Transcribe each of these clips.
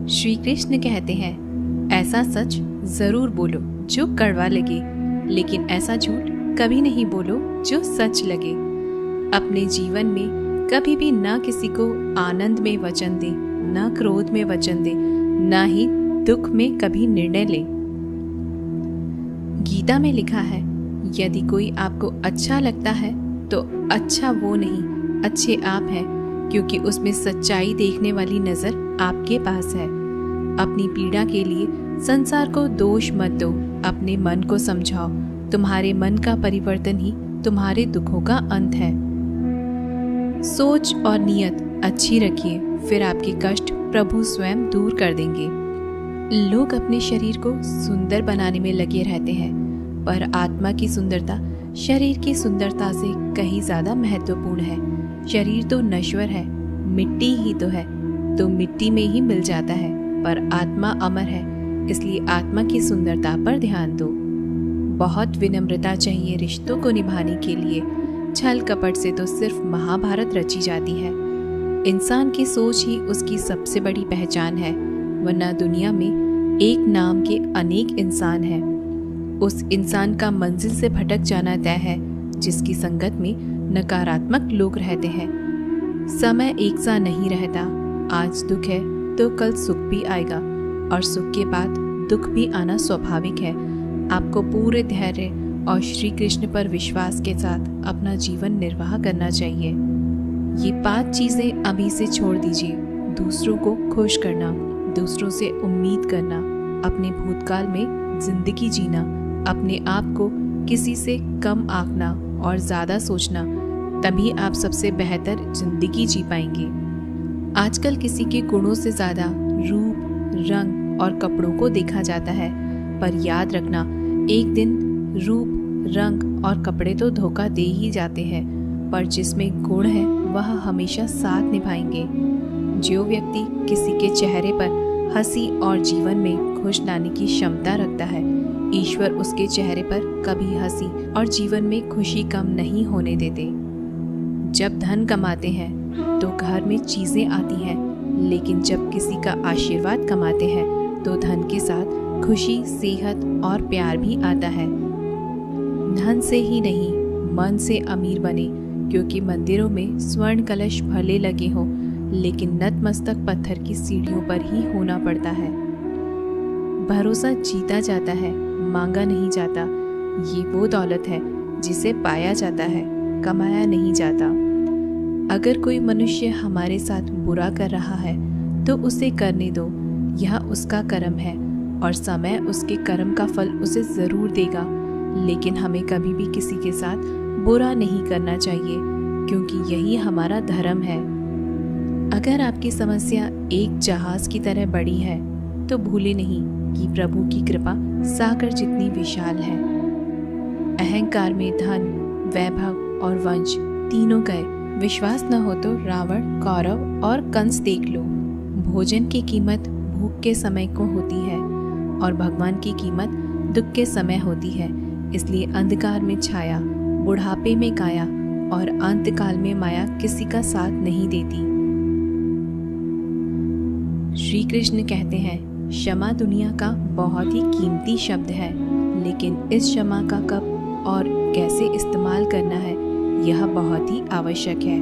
श्री कृष्ण कहते हैं, ऐसा सच जरूर बोलो जो कड़वा लगे, लेकिन ऐसा झूठ कभी नहीं बोलो जो सच लगे। अपने जीवन में कभी भी ना किसी को आनंद में वचन दे, ना क्रोध में वचन दे, ना ही दुख में कभी निर्णय ले। गीता में लिखा है, यदि कोई आपको अच्छा लगता है तो अच्छा वो नहीं, अच्छे आप हैं, क्योंकि उसमें सच्चाई देखने वाली नजर आपके पास है। अपनी पीड़ा के लिए संसार को दोष मत दो, अपने मन को समझाओ। तुम्हारे मन का परिवर्तन ही तुम्हारे दुखों का अंत है। सोच और नियत अच्छी रखिए, फिर आपके कष्ट प्रभु स्वयं दूर कर देंगे। लोग अपने शरीर को सुंदर बनाने में लगे रहते हैं, पर आत्मा की सुंदरता शरीर की सुंदरता से कहीं ज्यादा महत्वपूर्ण है। शरीर तो नश्वर है, मिट्टी ही तो मिट्टी में ही मिल जाता है, पर आत्मा अमर है, इसलिए आत्मा की सुंदरता पर ध्यान दो। बहुत विनम्रता चाहिए रिश्तों को निभाने के लिए। छल कपट से तो सिर्फ महाभारत रची जाती है। इंसान की सोच ही उसकी सबसे बड़ी पहचान है, वरना दुनिया में एक नाम के अनेक इंसान हैं। उस इंसान का मंजिल से भटक जाना तय है जिसकी संगत में नकारात्मक लोग रहते हैं। समय एक सा नहीं रहता, आज दुख है तो कल सुख भी आएगा, और सुख के बाद दुख भी आना स्वाभाविक है। आपको पूरे धैर्य और श्री कृष्ण पर विश्वास के साथ अपना जीवन निर्वाह करना चाहिए। ये 5 चीजें अभी से छोड़ दीजिए। दूसरों को खुश करना, दूसरों से उम्मीद करना, अपने भूतकाल में जिंदगी जीना, अपने आप को किसी से कम आंकना और ज्यादा सोचना, तभी आप सबसे बेहतर जिंदगी जी पाएंगे। आजकल किसी के गुणों से ज्यादा रूप, रंग और कपड़ों को देखा जाता है, पर याद रखना, एक दिन रूप, रंग और कपड़े तो धोखा दे ही जाते हैं, पर जिसमें गुण है वह हमेशा साथ निभाएंगे। जो व्यक्ति किसी के चेहरे पर हंसी और जीवन में खुश लाने की क्षमता रखता है, ईश्वर उसके चेहरे पर कभी हंसी और जीवन में खुशी कम नहीं होने देते। जब धन कमाते हैं तो घर में चीजें आती हैं, लेकिन जब किसी का आशीर्वाद कमाते हैं तो धन के साथ खुशी, सेहत और प्यार भी आता है। धन से ही नहीं, मन से अमीर बने, क्योंकि मंदिरों में स्वर्ण कलश भले लगे हों, लेकिन नतमस्तक पत्थर की सीढ़ियों पर ही होना पड़ता है। भरोसा जीता जाता है, मांगा नहीं जाता। ये वो दौलत है जिसे पाया जाता है, कमाया नहीं जाता। अगर कोई मनुष्य हमारे साथ बुरा कर रहा है तो उसे करने दो, यह उसका कर्म है और समय उसके कर्म का फल उसे जरूर देगा। लेकिन हमें कभी भी किसी के साथ बुरा नहीं करना चाहिए, क्योंकि यही हमारा धर्म है। अगर आपकी समस्या एक जहाज की तरह बड़ी है तो भूले नहीं कि प्रभु की कृपा सागर जितनी विशाल है। अहंकार में धन, वैभव और वंश तीनों गए। विश्वास न हो तो रावण, कौरव और कंस देख लो। भोजन की कीमत भूख के समय को होती है और भगवान की कीमत दुख के समय होती है। इसलिए अंधकार में छाया, बुढ़ापे में काया और अंतकाल में माया किसी का साथ नहीं देती। श्री कृष्ण कहते हैं, क्षमा दुनिया का बहुत ही कीमती शब्द है, लेकिन इस क्षमा का कब और कैसे इस्तेमाल करना है यह बहुत ही आवश्यक है।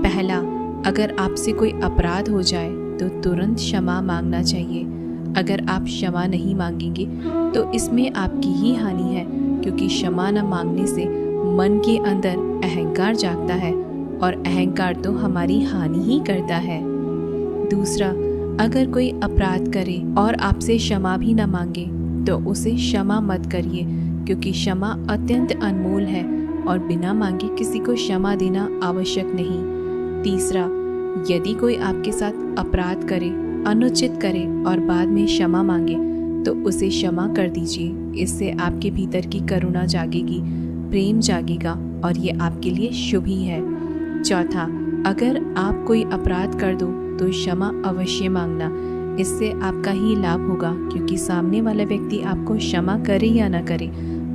पहला, अगर आपसे कोई अपराध हो जाए तो तुरंत क्षमा मांगना चाहिए। अगर आप क्षमा नहीं मांगेंगे तो इसमें आपकी ही हानि है, क्योंकि क्षमा न मांगने से मन के अंदर अहंकार जागता है और अहंकार तो हमारी हानि ही करता है। दूसरा, अगर कोई अपराध करे और आपसे क्षमा भी न मांगे तो उसे क्षमा मत करिए, क्योंकि क्षमा अत्यंत अनमोल है और बिना मांगे किसी को क्षमा देना आवश्यक नहीं। तीसरा, यदि कोई आपके साथ अपराध करे, अनुचित करे और बाद में क्षमा मांगे तो उसे क्षमा कर दीजिए। इससे आपके भीतर की करुणा जागेगी, प्रेम जागेगा और ये आपके लिए शुभ ही है। चौथा, अगर आप कोई अपराध कर दो तो क्षमा अवश्य मांगना। इससे आपका ही लाभ होगा, क्योंकि सामने वाला व्यक्ति आपको क्षमा करे या न करे,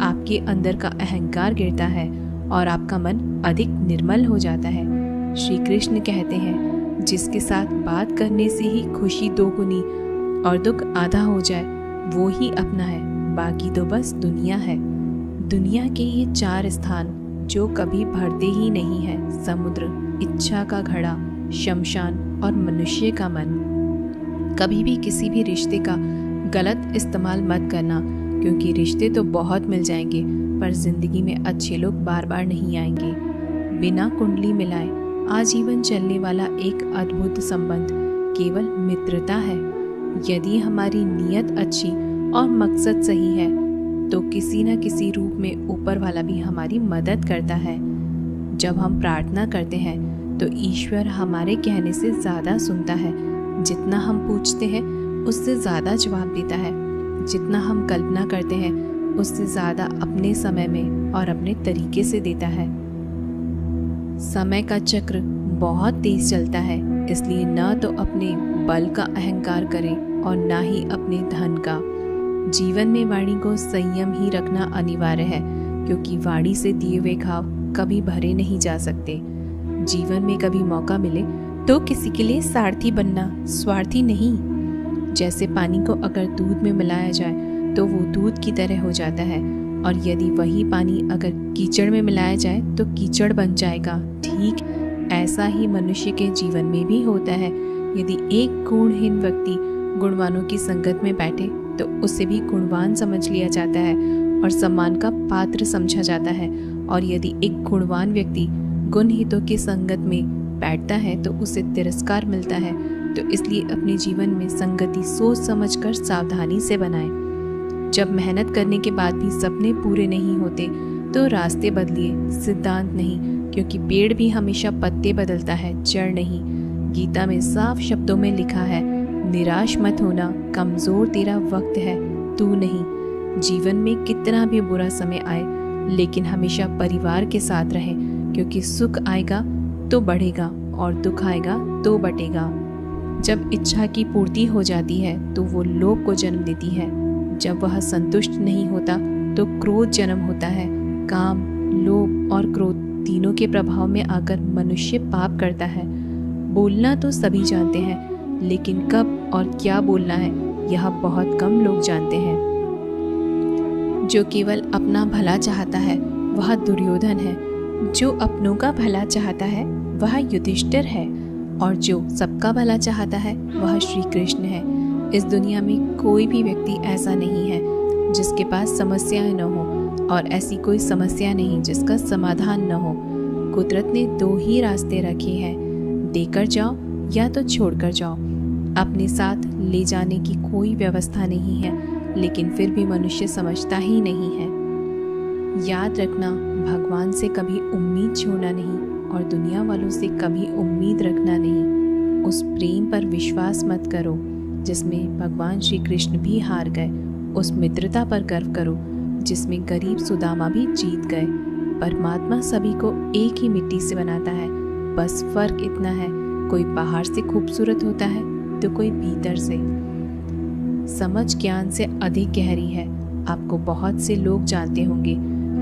आपके अंदर का अहंकार गिरता है और आपका मन अधिक निर्मल हो जाता है। श्री कृष्ण कहते हैं, जिसके साथ बात करने से ही खुशी दोगुनी और दुख आधा हो जाए, वो ही अपना है। बाकी तो बस दुनिया है। दुनिया के ये 4 स्थान जो कभी भरते ही नहीं है: समुद्र, इच्छा का घड़ा, शमशान और मनुष्य का मन। कभी भी किसी भी रिश्ते का गलत इस्तेमाल मत करना, क्योंकि रिश्ते तो बहुत मिल जाएंगे पर जिंदगी में अच्छे लोग बार बार नहीं आएंगे। बिना कुंडली मिलाए आजीवन चलने वाला एक अद्भुत संबंध केवल मित्रता है। यदि हमारी नीयत अच्छी और मकसद सही है तो किसी न किसी रूप में ऊपर वाला भी हमारी मदद करता है। जब हम प्रार्थना करते हैं तो ईश्वर हमारे कहने से ज़्यादा सुनता है। जितना हम पूछते हैं उससे ज़्यादा जवाब देता है। जितना हम कल्पना करते हैं उससे ज़्यादा अपने समय में और अपने तरीके से देता है। समय का चक्र बहुत तेज चलता है, इसलिए न तो अपने बल का अहंकार करें और ना ही अपने धन का। जीवन में वाणी को संयम ही रखना अनिवार्य है, क्योंकि वाणी से दिए हुए घाव कभी भरे नहीं जा सकते। जीवन में कभी मौका मिले तो किसी के लिए सारथी बनना, स्वार्थी नहीं। जैसे पानी को अगर दूध में मिलाया जाए तो वो दूध की तरह हो जाता है, और यदि वही पानी अगर कीचड़ में मिलाया जाए तो कीचड़ बन जाएगा। ठीक ऐसा ही मनुष्य के जीवन में भी होता है। यदि एक गुणहीन व्यक्ति गुणवानों की संगत में बैठे तो उसे भी गुणवान समझ लिया जाता है और सम्मान का पात्र समझा जाता है, और यदि एक गुणवान व्यक्ति गुणहितों की संगत में बैठता है तो उसे तिरस्कार मिलता है। तो इसलिए अपने जीवन में संगति सोच समझकर सावधानी से बनाएं। जब मेहनत करने के बाद भी सपने पूरे नहीं होते तो रास्ते बदलिए, सिद्धांत नहीं, क्योंकि पेड़ भी हमेशा पत्ते बदलता है, जड़ नहीं। गीता में साफ शब्दों में लिखा है, निराश मत होना, कमजोर तेरा वक्त है, तू नहीं। जीवन में कितना भी बुरा समय आए लेकिन हमेशा परिवार के साथ रहें, क्योंकि सुख आएगा तो बढ़ेगा और दुख आएगा तो बटेगा। जब इच्छा की पूर्ति हो जाती है तो वो लोभ को जन्म देती है। जब वह संतुष्ट नहीं होता तो क्रोध जन्म होता है। काम, लोभ और क्रोध तीनों के प्रभाव में आकर मनुष्य पाप करता है। बोलना तो सभी जानते हैं, लेकिन कब और क्या बोलना है यह बहुत कम लोग जानते हैं। जो केवल अपना भला चाहता है वह दुर्योधन है, जो अपनों का भला चाहता है वह युधिष्ठिर है, और जो सबका भला चाहता है वह श्री कृष्ण है। इस दुनिया में कोई भी व्यक्ति ऐसा नहीं है जिसके पास समस्याएं न हो, और ऐसी कोई समस्या नहीं जिसका समाधान न हो। कुदरत ने 2 ही रास्ते रखे हैं, देकर जाओ या तो छोड़कर जाओ। अपने साथ ले जाने की कोई व्यवस्था नहीं है, लेकिन फिर भी मनुष्य समझता ही नहीं है। याद रखना, भगवान से कभी उम्मीद छोड़ना नहीं और दुनिया वालों से कभी उम्मीद रखना नहीं। उस प्रेम पर विश्वास मत करो जिसमें भगवान श्री कृष्ण भी हार गए। उस मित्रता पर गर्व करो जिसमें गरीब सुदामा भी जीत गए। परमात्मा सभी को एक ही मिट्टी से बनाता है, बस फर्क इतना है, कोई बाहर से खूबसूरत होता है तो कोई भीतर से। समझ ज्ञान से अधिक गहरी है। आपको बहुत से लोग जानते होंगे,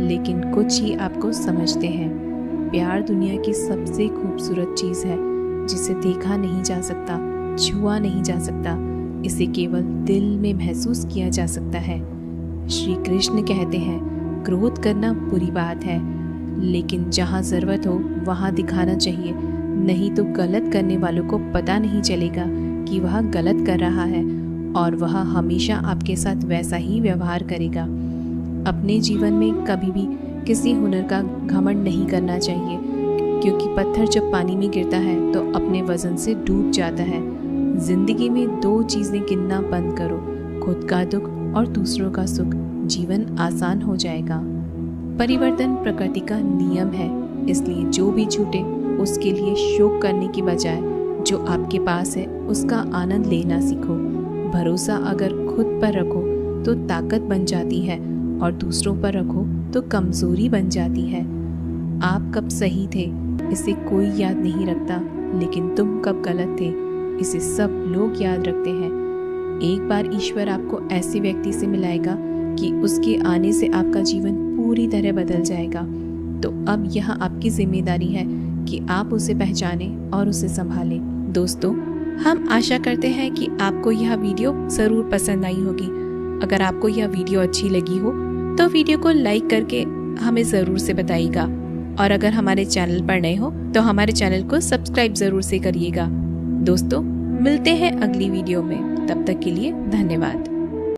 लेकिन कुछ ही आपको समझते हैं। प्यार दुनिया की सबसे खूबसूरत चीज़ है, जिसे देखा नहीं जा सकता, छुआ नहीं जा सकता, इसे केवल दिल में महसूस किया जा सकता है। श्री कृष्ण कहते हैं, क्रोध करना बुरी बात है, लेकिन जहाँ ज़रूरत हो वहाँ दिखाना चाहिए, नहीं तो गलत करने वालों को पता नहीं चलेगा कि वह गलत कर रहा है, और वह हमेशा आपके साथ वैसा ही व्यवहार करेगा। अपने जीवन में कभी भी किसी हुनर का घमंड नहीं करना चाहिए, क्योंकि पत्थर जब पानी में गिरता है तो अपने वजन से डूब जाता है। जिंदगी में 2 चीज़ें गिनना बंद करो, खुद का दुख और दूसरों का सुख। जीवन आसान हो जाएगा। परिवर्तन प्रकृति का नियम है, इसलिए जो भी छूटे उसके लिए शोक करने की बजाय जो आपके पास है उसका आनंद लेना सीखो। भरोसा अगर खुद पर रखो तो ताकत बन जाती है, और दूसरों पर रखो तो कमजोरी बन जाती है। आप कब सही थे इसे कोई याद नहीं रखता, लेकिन तुम कब गलत थे इसे सब लोग याद रखते हैं। एक बार ईश्वर आपको ऐसे व्यक्ति से मिलाएगा कि उसके आने से आपका जीवन पूरी तरह बदल जाएगा। तो अब यह आपकी जिम्मेदारी है कि आप उसे पहचानें और उसे संभालें। दोस्तों, हम आशा करते हैं कि आपको यह वीडियो ज़रूर पसंद आई होगी। अगर आपको यह वीडियो अच्छी लगी हो तो वीडियो को लाइक करके हमें ज़रूर से बताइएगा, और अगर हमारे चैनल पर नए हो तो हमारे चैनल को सब्सक्राइब ज़रूर से करिएगा। दोस्तों, मिलते हैं अगली वीडियो में। तब तक के लिए धन्यवाद।